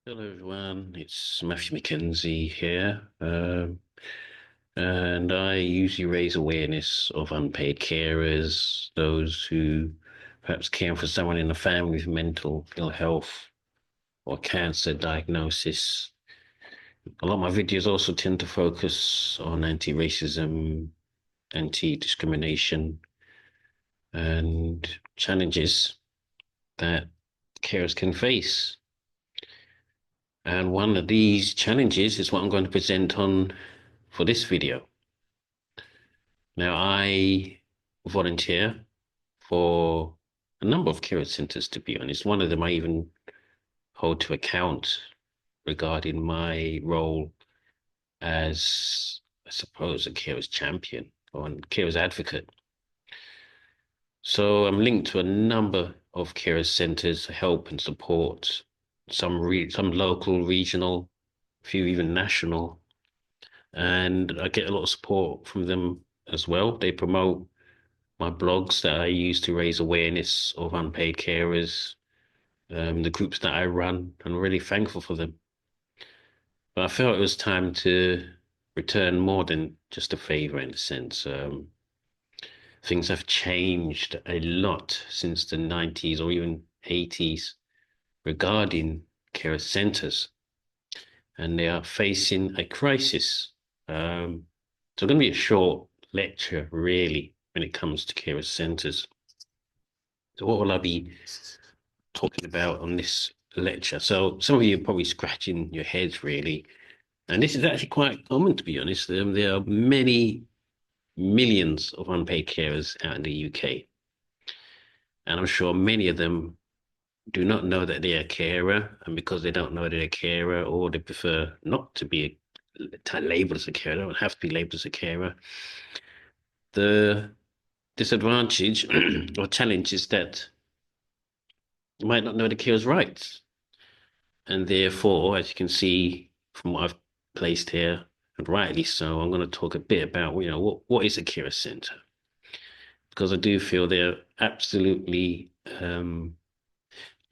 Hello everyone, it's Matthew McKenzie here, and I usually raise awareness of unpaid carers, those who perhaps care for someone in the family with mental ill health or cancer diagnosis. A lot of my videos also tend to focus on anti-racism, anti-discrimination, and challenges that carers can face. And one of these challenges is what I'm going to present on for this video. Now, I volunteer for a number of care centers, to be honest. One of them I even hold to account regarding my role as, I suppose, a carers champion or a carers advocate. So I'm linked to a number of care centers to help and support some local, regional, a few even national, and I get a lot of support from them as well. They promote my blogs that I use to raise awareness of unpaid carers, the groups that I run. I'm really thankful for them. But I felt it was time to return more than just a favor in a sense. Things have changed a lot since the 90s or even 80s regarding care centers, and they are facing a crisis. So it's going to be a short lecture, really, when it comes to care centers. So what will I be talking about on this lecture? So some of you are probably scratching your heads, really, and this is actually quite common, to be honest. There are many millions of unpaid carers out in the UK, and I'm sure many of them do not know that they're a carer, and because they don't know they're a carer, or they prefer not to be labeled as a carer, they don't have to be labeled as a carer. The disadvantage or challenge is that you might not know the carer's rights. And therefore, as you can see from what I've placed here, and rightly so, I'm going to talk a bit about, what is a carer centre? Because I do feel they're absolutely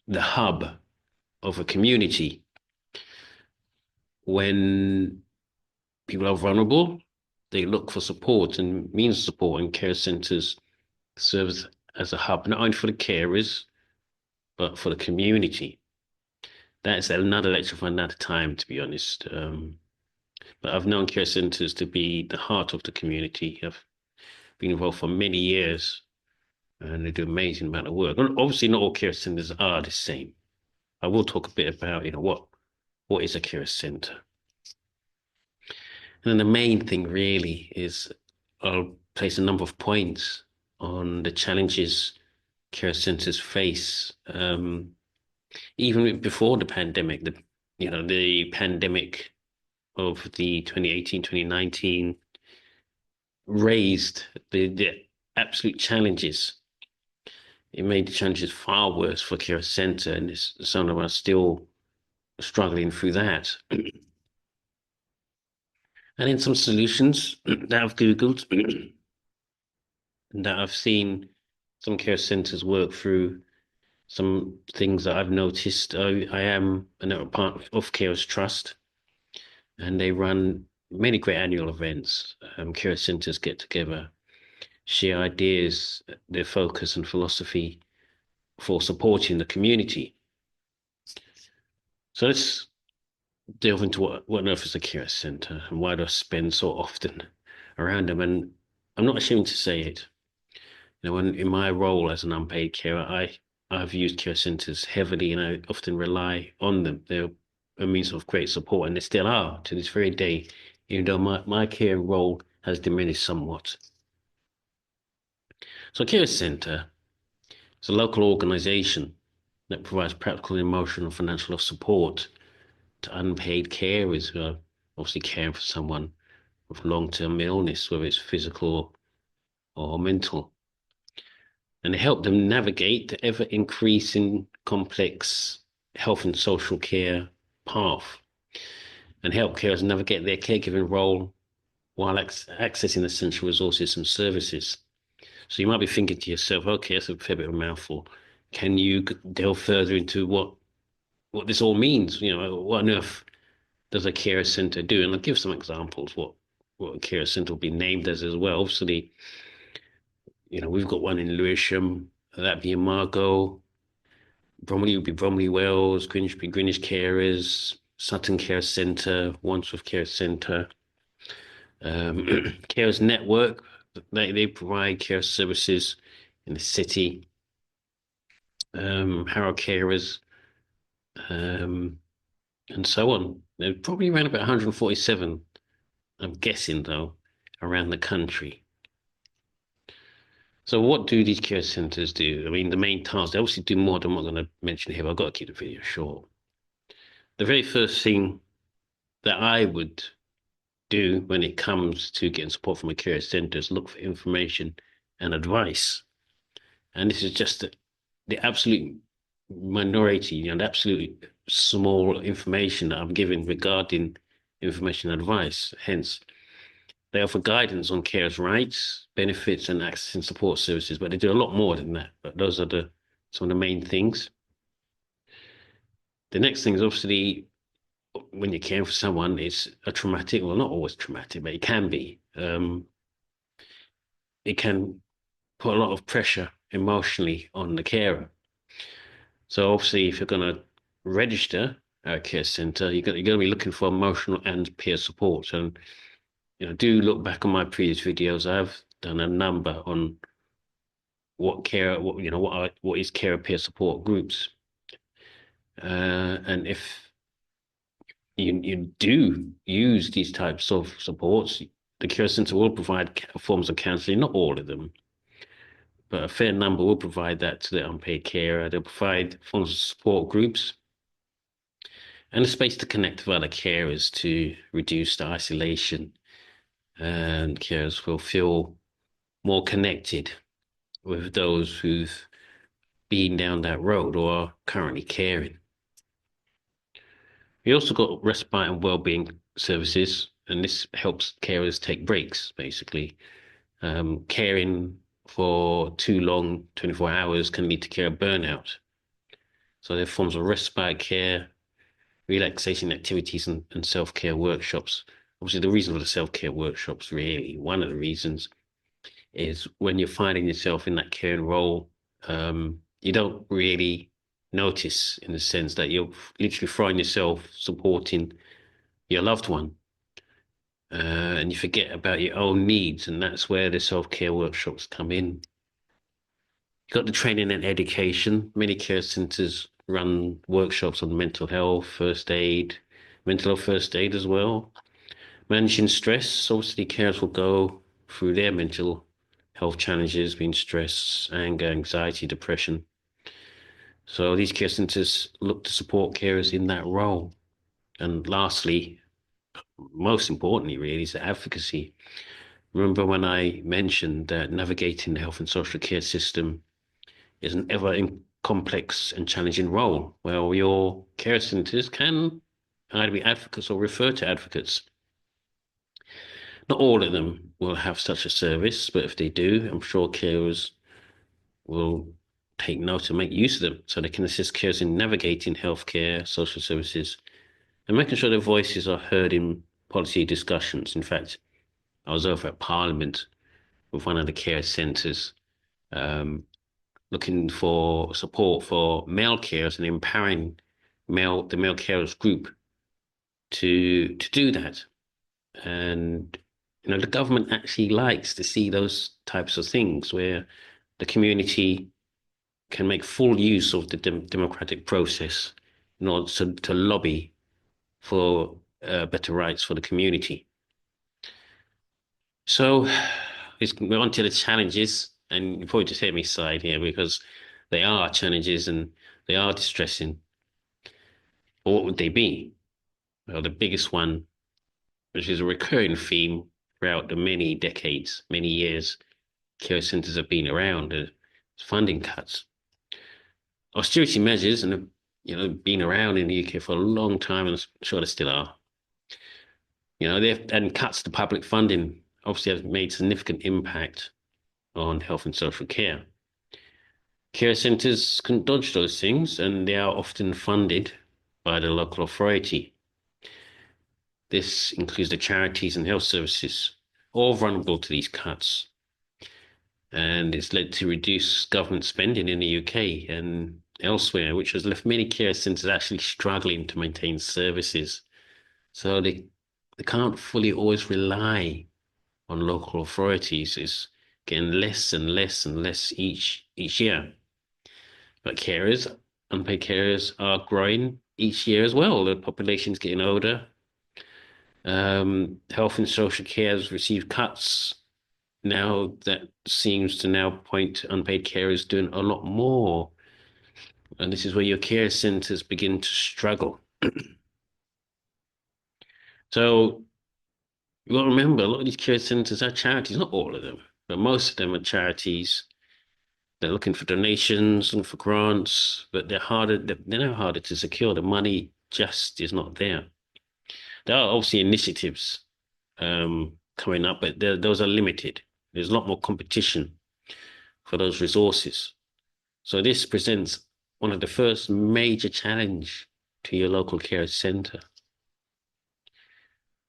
the hub of a community. When people are vulnerable, they look for support and means of support, and care centres serve as a hub, not only for the carers, but for the community. That's another lecture for another time, to be honest. But I've known care centres to be the heart of the community. I've been involved for many years, and they do an amazing amount of work. And obviously, not all care centres are the same. I will talk a bit about, what is a care centre. And then the main thing really is I'll place a number of points on the challenges care centres face, even before the pandemic. The pandemic of the 2018, 2019 raised the absolute challenges. It made the challenges far worse for care centre, and some of us still struggling through that. And then some solutions that I've Googled that I've seen some care centres work through, some things that I've noticed. I am a part of Carers Trust, and they run many great annual events. Care centres get together, share ideas, their focus and philosophy for supporting the community. So let's delve into what on earth is a care centre and why do I spend so often around them. And I'm not ashamed to say it. When in my role as an unpaid carer, I've used care centres heavily, and I often rely on them. They're a means of great support, and they still are to this very day, even though my care role has diminished somewhat. So a care centre is a local organisation that provides practical, emotional, and financial support to unpaid carers who are obviously caring for someone with long-term illness, whether it's physical or mental, and help them navigate the ever-increasing complex health and social care path, and help carers navigate their caregiving role while accessing essential resources and services. So you might be thinking to yourself, okay, that's a fair bit of a mouthful. Can you delve further into what what this all means. What on earth does a care center do? And I'll give some examples what a care center will be named as well. Obviously, we've got one in Lewisham, that'd be in Margot. Bromley would be Bromley Wells, Greenwich would be Greenwich Carers, Sutton Care Centre, Wandsworth Care Centre. Carers Network, they provide care services in the city. Harrow Carers, and so on. There's probably around about 147, I'm guessing though, around the country. So what do these care centres do? I mean, the main task, they obviously do more than what I'm going to mention here. I've got to keep the video short. The very first thing that I would do when it comes to getting support from a care centre is look for information and advice. And this is just the absolute minority and absolutely small information that I'm giving regarding information and advice. Hence, they offer guidance on carers' rights, benefits, and access and support services, but they do a lot more than that. But those are some of the main things. The next thing is obviously when you're caring for someone, it's a traumatic, well, not always traumatic, but it can be. It can put a lot of pressure emotionally on the carer. So obviously, if you're going to register at a care centre, you're going to be looking for emotional and peer support. And do look back on my previous videos. I've done a number on what is care peer support groups. And if you do use these types of supports, the care centre will provide forms of counselling, not all of them, but a fair number will provide that to the unpaid carer. They'll provide forms of support groups and a space to connect with other carers to reduce the isolation, and carers will feel more connected with those who've been down that road or are currently caring. We also got respite and wellbeing services, and this helps carers take breaks, basically. Caring for too long, 24 hours, can lead to care burnout. So there are forms of respite care, relaxation activities, and self-care workshops. Obviously, the reason for the self-care workshops, really, one of the reasons is when you're finding yourself in that caring role, you don't really notice, in the sense that you're literally throwing yourself supporting your loved one, and you forget about your own needs, and that's where the self-care workshops come in. You've got the training and education. Many care centres run workshops on mental health, mental health first aid as well. Managing stress, obviously carers will go through their mental health challenges, being stress, anger, anxiety, depression. So these care centres look to support carers in that role. And lastly, most importantly, really, is the advocacy. Remember when I mentioned that navigating the health and social care system is an ever complex and challenging role? Well, your care centres can either be advocates or refer to advocates. Not all of them will have such a service, but if they do, I'm sure carers will take note and make use of them so they can assist carers in navigating healthcare, social services, and making sure their voices are heard in policy discussions. In fact, I was over at Parliament with one of the care centres, looking for support for male carers and empowering the male carers group to do that. And the government actually likes to see those types of things where the community can make full use of the democratic process in order to lobby for better rights for the community. So we're on to the challenges, and you probably just hear me sigh here because they are challenges and they are distressing. But what would they be? Well, the biggest one, which is a recurring theme throughout the many decades, many years care centres have been around, is funding cuts. Austerity measures, and have been around in the UK for a long time, and I'm sure they still are. And cuts to public funding obviously have made significant impact on health and social care. Care centres can dodge those things, and they are often funded by the local authority. This includes the charities and health services, all vulnerable to these cuts. And it's led to reduced government spending in the UK and elsewhere, which has left many care centres actually struggling to maintain services. So they can't fully always rely on local authorities. It's getting less and less and less each year. But unpaid carers are growing each year as well. The population's getting older. Health and social care has received cuts. Now that seems to now point to unpaid carers doing a lot more. And this is where your care centres begin to struggle. So you got to remember, a lot of these care centres are charities, not all of them, but most of them are charities. They're looking for donations and for grants, but they're now harder to secure. The money just is not there. There are obviously initiatives coming up, but those are limited. There's a lot more competition for those resources. So this presents one of the first major challenge to your local care centre.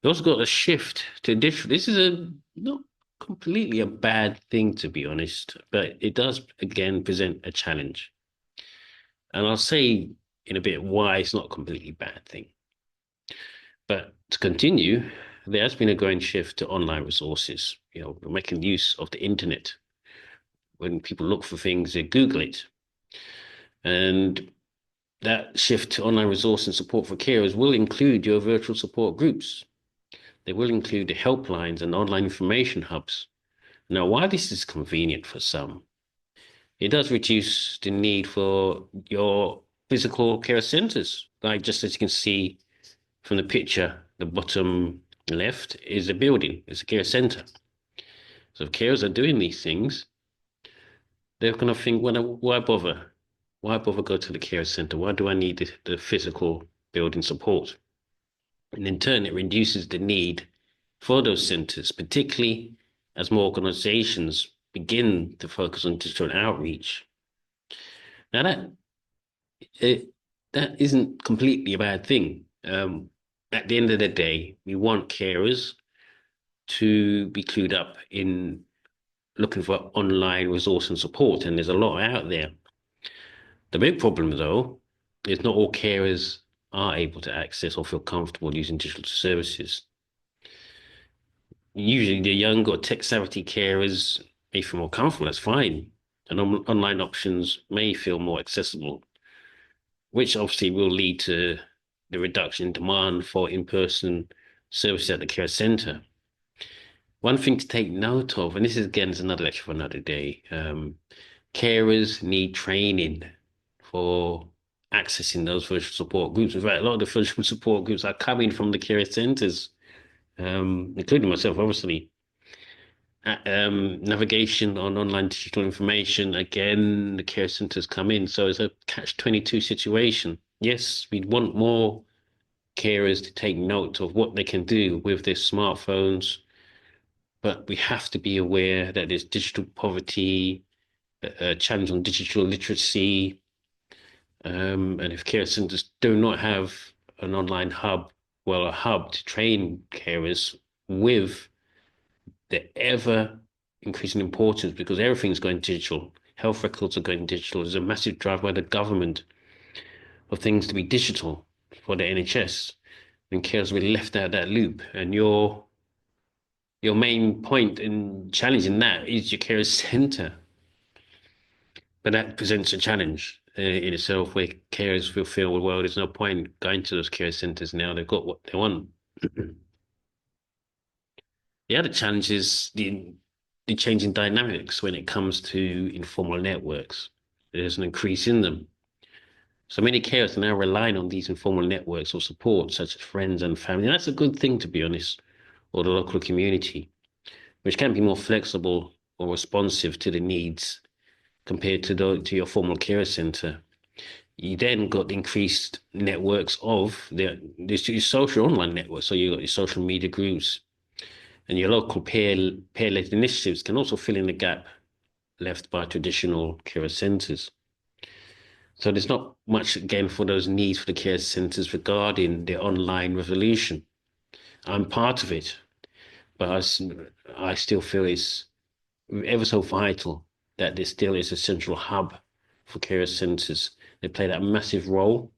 You also got a shift to digital. This is not completely a bad thing, to be honest, but it does again present a challenge. And I'll say in a bit why it's not a completely bad thing. But to continue, there has been a growing shift to online resources. We're making use of the internet. When people look for things, they Google it. And that shift to online resource and support for carers will include your virtual support groups. They will include the helplines and online information hubs. Now, while this is convenient for some, it does reduce the need for your physical care centres. Like just as you can see from the picture, the bottom left is a building, it's a care centre. So if carers are doing these things, they're going to think, well, why bother? Why bother go to the care centre? Why do I need the physical building support? And in turn, it reduces the need for those centres, particularly as more organisations begin to focus on digital outreach. Now, that isn't completely a bad thing. At the end of the day, we want carers to be clued up in looking for online resource and support, and there's a lot out there. The big problem, though, is not all carers are able to access or feel comfortable using digital services. Usually the young or tech-savvy carers may feel more comfortable, that's fine. And online options may feel more accessible, which obviously will lead to the reduction in demand for in-person services at the care centre. One thing to take note of, and this is again is another lecture for another day, carers need training for accessing those virtual support groups. In fact, a lot of the virtual support groups are coming from the care centres, including myself, obviously. Navigation on online digital information, again, the care centres come in. So it's a catch-22 situation. Yes, we'd want more carers to take note of what they can do with their smartphones, but we have to be aware that there's digital poverty, a challenge on digital literacy, and if care centres do not have an online hub, a hub to train carers with the ever increasing importance, because everything's going digital. Health records are going digital. There's a massive drive by the government of things to be digital for the NHS, and carers will be left out of that loop. And your main point in challenging that is your care centre. But that presents a challenge in itself, where carers will feel, well, there's no point going to those care centres now. They've got what they want. The other challenge is the changing dynamics when it comes to informal networks. There's an increase in them. So many carers are now relying on these informal networks of support, such as friends and family. And that's a good thing, to be honest, or the local community, which can be more flexible or responsive to the needs compared to your formal care centre. You then got increased networks of there's your social online networks. So you got your social media groups, and your local peer-led initiatives can also fill in the gap left by traditional care centres. So there's not much again for those needs for the care centres regarding the online revolution. I'm part of it, but I still feel it's ever so vital that there still is a central hub for care centres. They play that massive role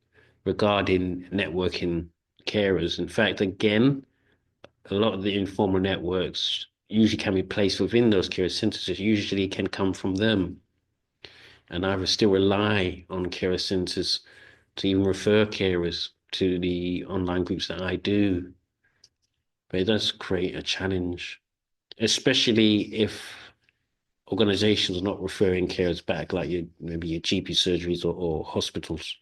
regarding networking carers. In fact, again, a lot of the informal networks usually can be placed within those care centres. It usually can come from them. And I would still rely on care centres to even refer carers to the online groups that I do. But it does create a challenge, especially if organizations are not referring carers back, like maybe your GP surgeries or hospitals.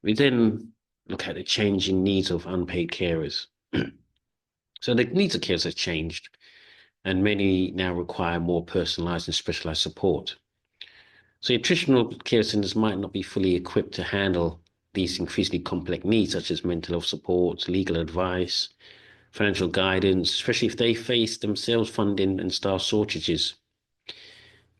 We then look at the changing needs of unpaid carers. So the needs of carers have changed, and many now require more personalized and specialized support. So your traditional care centers might not be fully equipped to handle these increasingly complex needs, such as mental health support, legal advice, financial guidance, especially if they face themselves funding and staff shortages.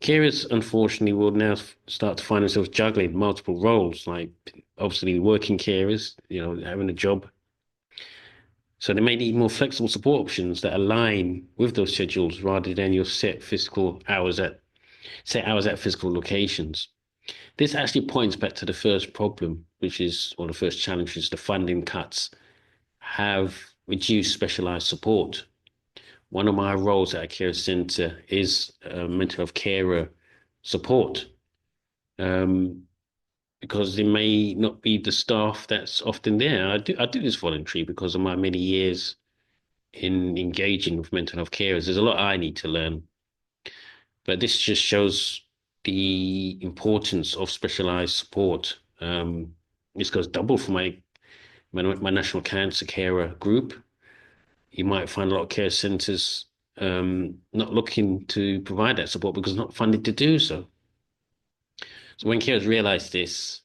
Carers, unfortunately, will now start to find themselves juggling multiple roles, like obviously working carers, having a job. So they may need more flexible support options that align with those schedules rather than your set hours at physical locations. This actually points back to the first problem, or the first challenge, which is the funding cuts have reduced specialized support. One of my roles at a care center is mental health carer support, because there may not be the staff that's often there. I do this voluntary because of my many years in engaging with mental health carers. There's a lot I need to learn, but this just shows the importance of specialized support. This goes double for my national cancer carer group. You might find a lot of care centers not looking to provide that support because not funded to do so. So when carers realize this,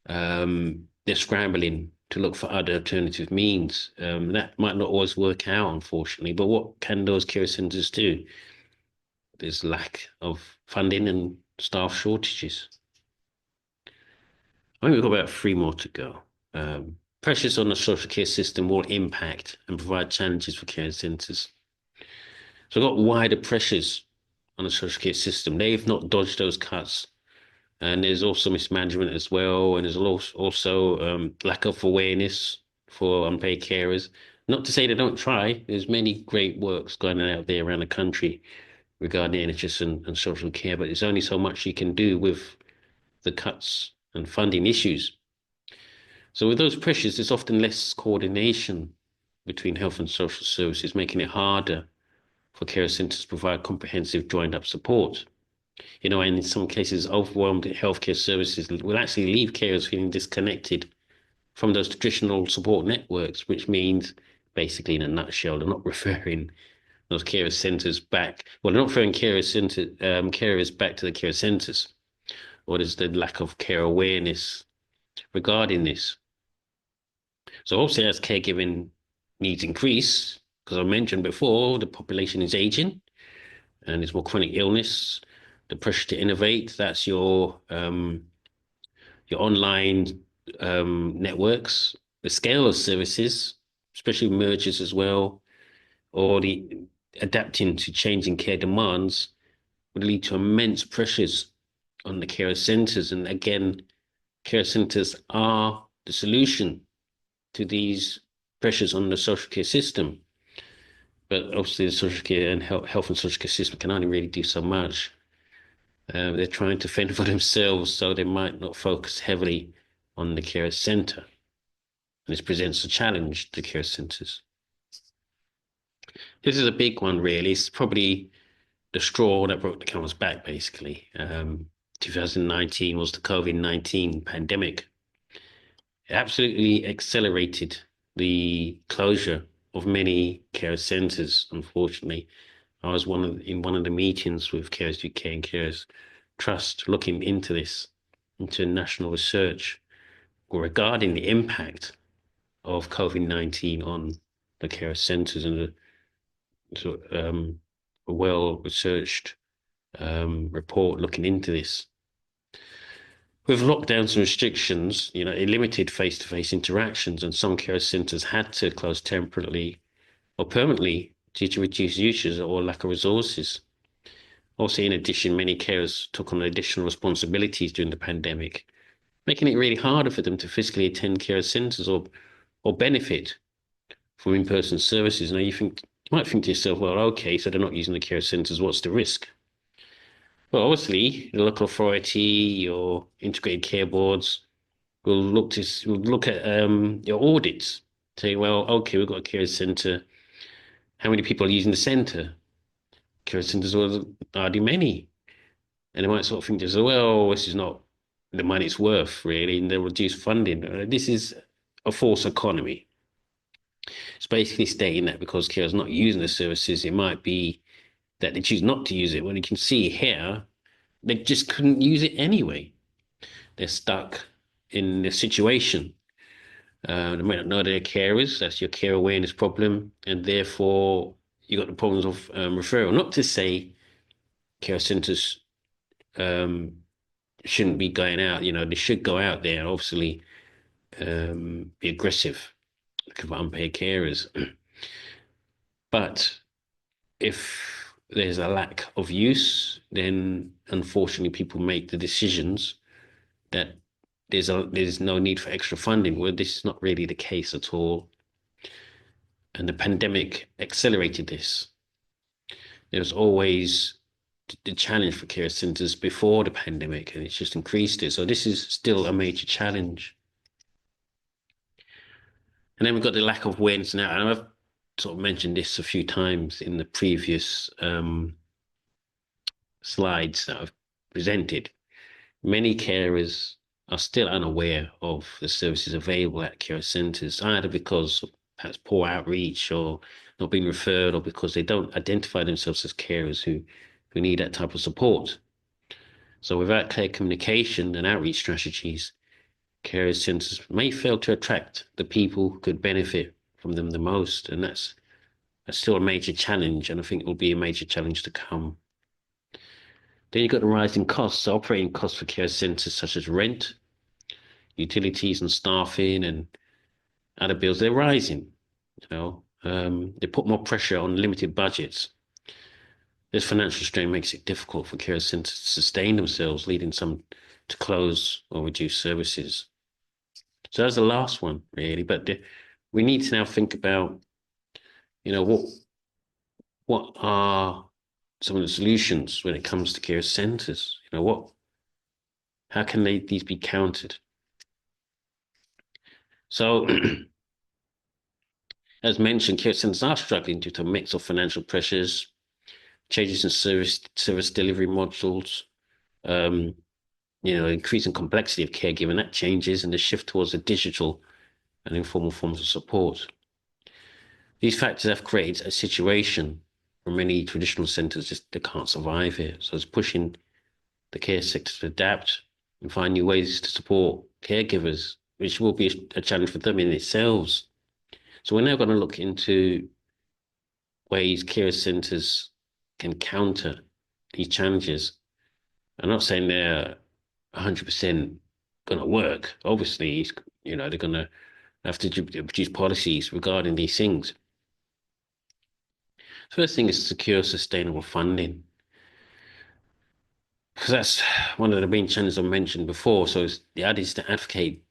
they're scrambling to look for other alternative means. That might not always work out, unfortunately, but what can those care centers do? There's lack of funding and staff shortages. I think we've got about three more to go. Pressures on the social care system will impact and provide challenges for care centres. So we've got wider pressures on the social care system. They've not dodged those cuts. And there's also mismanagement as well. And there's also lack of awareness for unpaid carers. Not to say they don't try. There's many great works going on out there around the country regarding NHS and social care, but there's only so much you can do with the cuts and funding issues. So with those pressures, there's often less coordination between health and social services, making it harder for care centres to provide comprehensive joined-up support. And in some cases, overwhelmed healthcare services will actually leave carers feeling disconnected from those traditional support networks, which means, basically, in a nutshell, they're not referring those care centres back. Well, they're not referring carers back to the care centres, or there's the lack of care awareness regarding this. So obviously, as caregiving needs increase, because I mentioned before, the population is aging and there's more chronic illness, the pressure to innovate, that's your online networks, the scale of services, especially mergers as well, or the adapting to changing care demands would lead to immense pressures on the care centres. And again, care centres are the solution to these pressures on the social care system. But obviously the social care and health and social care system can only really do so much. They're trying to fend for themselves, so they might not focus heavily on the care centre. And this presents a challenge to care centres. This is a big one, really. It's probably the straw that broke the camel's back, basically. 2019 was the COVID-19 pandemic. It absolutely accelerated the closure of many care centres, unfortunately. I was in one of the meetings with Carers UK and Carers Trust looking into this, into national research regarding the impact of COVID-19 on the care centres, and a well-researched report looking into this. With lockdowns and restrictions, it limited face-to-face interactions, and some care centres had to close temporarily or permanently due to reduced usage or lack of resources. Also, in addition, many carers took on additional responsibilities during the pandemic, making it really harder for them to physically attend care centres or benefit from in-person services. Now, you might think to yourself, well, okay, so they're not using the care centres, what's the risk? Well, obviously, the local authority or integrated care boards will look at your audits, say, well, okay, we've got a care centre. How many people are using the centre? Care centres are hardly many. And they might sort of think this, well, this is not the money it's worth, really, and they'll reduce funding. This is a false economy. It's basically stating that because care is not using the services, it might be that they choose not to use it. When you can see here, they just couldn't use it anyway. They're stuck in the situation. They might not know they're carers. That's your care awareness problem, and therefore you got the problems of referral. Not to say care centres shouldn't be going out. They should go out there. Obviously, be aggressive, looking for unpaid carers. But if there's a lack of use, then unfortunately people make the decisions that there's no need for extra funding. Well, this is not really the case at all. And the pandemic accelerated this. There was always the challenge for care centres before the pandemic, and it's just increased it. So this is still a major challenge. And then we've got the lack of awareness now. And I've sort of mentioned this a few times in the previous slides that I've presented. Many carers are still unaware of the services available at care centres, either because of perhaps poor outreach or not being referred, or because they don't identify themselves as carers who need that type of support. So without clear communication and outreach strategies, care centres may fail to attract the people who could benefit from them the most. And that's still a major challenge, and I think it will be a major challenge to come. Then you've got the rising costs, operating costs for care centres such as rent, utilities and staffing and other bills. They're rising, they put more pressure on limited budgets. This financial strain makes it difficult for care centres to sustain themselves, leading some to close or reduce services. So that's the last one, really. But we need to now think about, what are some of the solutions when it comes to care centres? How can these be countered? So, as mentioned, care centres are struggling due to a mix of financial pressures, changes in service delivery modules, increasing complexity of caregiving, that changes, and the shift towards the digital and informal forms of support. These factors have created a situation where many traditional centres they can't survive here. So it's pushing the care sector to adapt and find new ways to support caregivers, which will be a challenge for them in itself. So we're now going to look into ways care centres can counter these challenges. I'm not saying they're 100% going to work. Obviously, they're going to have to produce policies regarding these things. First thing is secure sustainable funding, because that's one of the main challenges I mentioned before. So the idea is to advocate,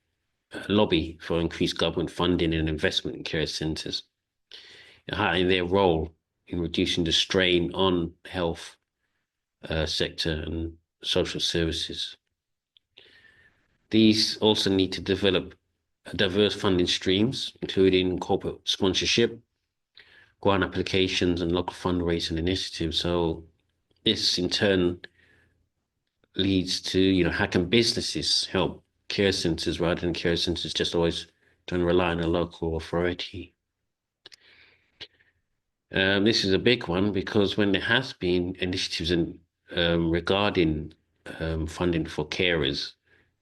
lobby for increased government funding and investment in care centres, highlighting their role in reducing the strain on health sector and social services. These also need to develop diverse funding streams, including corporate sponsorship, grant applications, and local fundraising initiatives. So this in turn leads to, how can businesses help care centres rather than care centres just always trying to rely on a local authority. This is a big one because when there has been initiatives regarding funding for carers,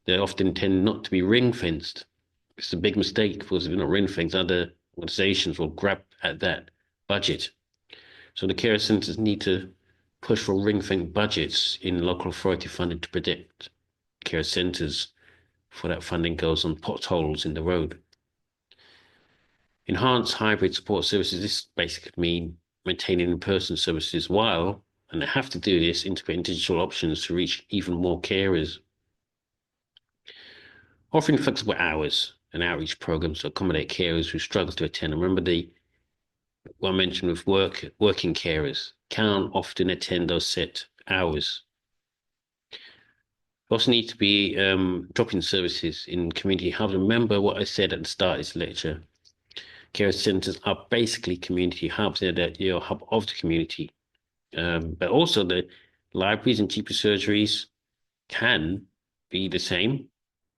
they often tend not to be ring-fenced. It's a big mistake because if they're not ring-fenced, other organisations will grab at that budget. So the care centres need to push for ring-fenced budgets in local authority funding to protect care centres for that funding goes on potholes in the road. Enhanced hybrid support services, this basically means maintaining in-person services while, and they have to do this, integrating digital options to reach even more carers. Offering flexible hours and outreach programs to accommodate carers who struggle to attend. I remember what I mentioned with working carers can't often attend those set hours. Also need to be drop-in services in community hubs. Remember what I said at the start of this lecture. Care centres are basically community hubs. They're the hub of the community. But also the libraries and GP surgeries can be the same,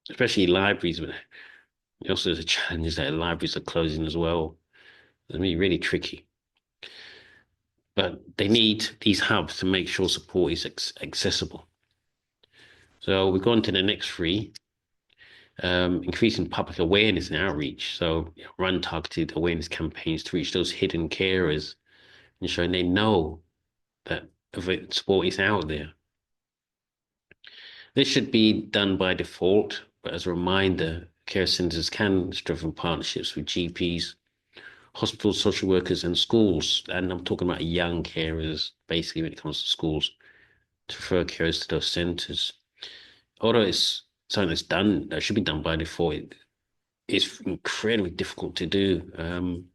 especially libraries. But also there's a challenge that libraries are closing as well. It's going to be really tricky. But they need these hubs to make sure support is accessible. So we go on to the next three. Increasing public awareness and outreach. So run targeted awareness campaigns to reach those hidden carers, ensuring they know that support is out there. This should be done by default, but as a reminder, care centres can strengthen partnerships with GPs, hospitals, social workers, and schools. And I'm talking about young carers, basically, when it comes to schools, to refer carers to those centres. Although it's something that should be done by default, it's incredibly difficult to do.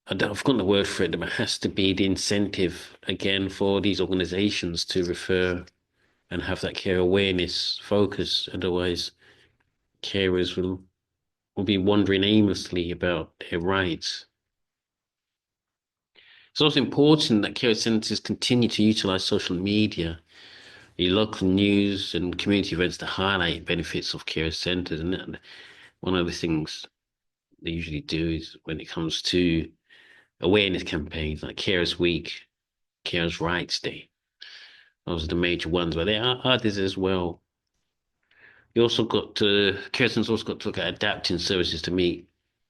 I've forgotten the word for it, but it has to be the incentive again for these organizations to refer and have that care awareness focus. Otherwise, carers will be wandering aimlessly about their rights. It's also important that care centres continue to utilize social media, the local news and community events to highlight benefits of care centres. And one of the things they usually do is when it comes to awareness campaigns like Carers Week, Carers Rights Day. Those are the major ones, but there are others as well. You also got to, Kirsten's also got to look at adapting services to meet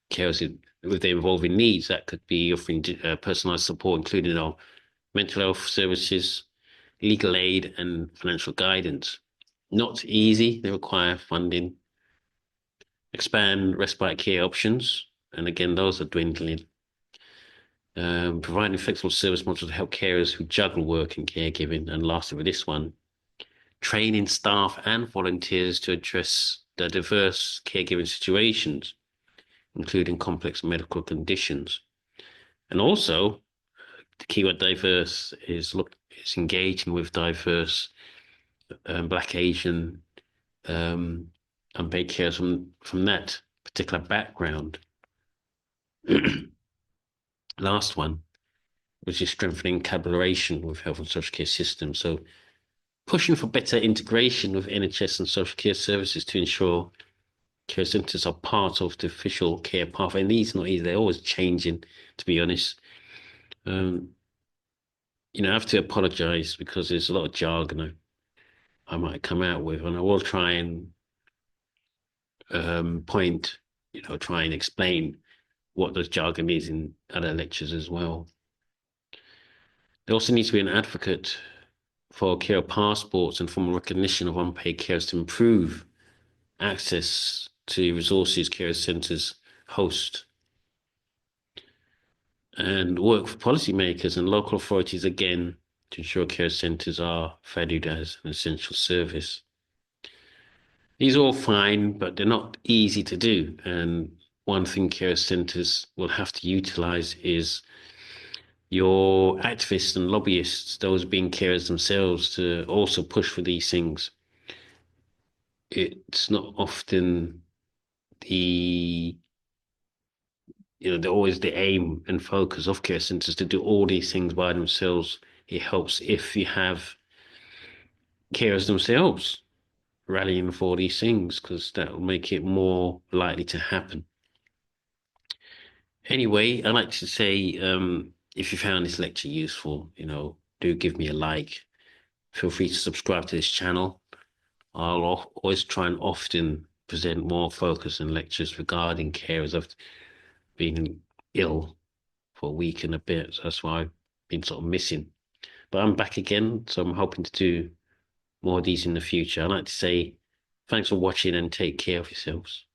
carers with their evolving needs. That could be offering personalized support, including our mental health services, legal aid, and financial guidance. Not easy, they require funding. Expand respite care options, and again, those are dwindling. Providing flexible service models to help carers who juggle work and caregiving. And lastly, with this one, training staff and volunteers to address the diverse caregiving situations, including complex medical conditions. And also, the keyword diverse is engaging with diverse Black, Asian, unpaid carers from that particular background. Last one, which is strengthening collaboration with health and social care systems. So pushing for better integration with NHS and social care services to ensure care centres are part of the official care pathway. And these are not easy, they're always changing, to be honest. I have to apologise because there's a lot of jargon I might come out with, and I will try and try and explain what the jargon is in other lectures as well. There also needs to be an advocate for care passports and formal recognition of unpaid carers to improve access to resources care centres host, and work for policymakers and local authorities again to ensure care centres are valued as an essential service. These are all fine, but they're not easy to do. And one thing care centres will have to utilise is your activists and lobbyists, those being carers themselves, to also push for these things. It's not often they're always the aim and focus of care centres to do all these things by themselves. It helps if you have carers themselves rallying for these things, because that will make it more likely to happen. Anyway, I'd like to say, if you found this lecture useful, do give me a like. Feel free to subscribe to this channel. I'll always try and often present more focus and lectures regarding carers. I've been ill for a week and a bit, so that's why I've been sort of missing. But I'm back again, so I'm hoping to do more of these in the future. I'd like to say thanks for watching and take care of yourselves.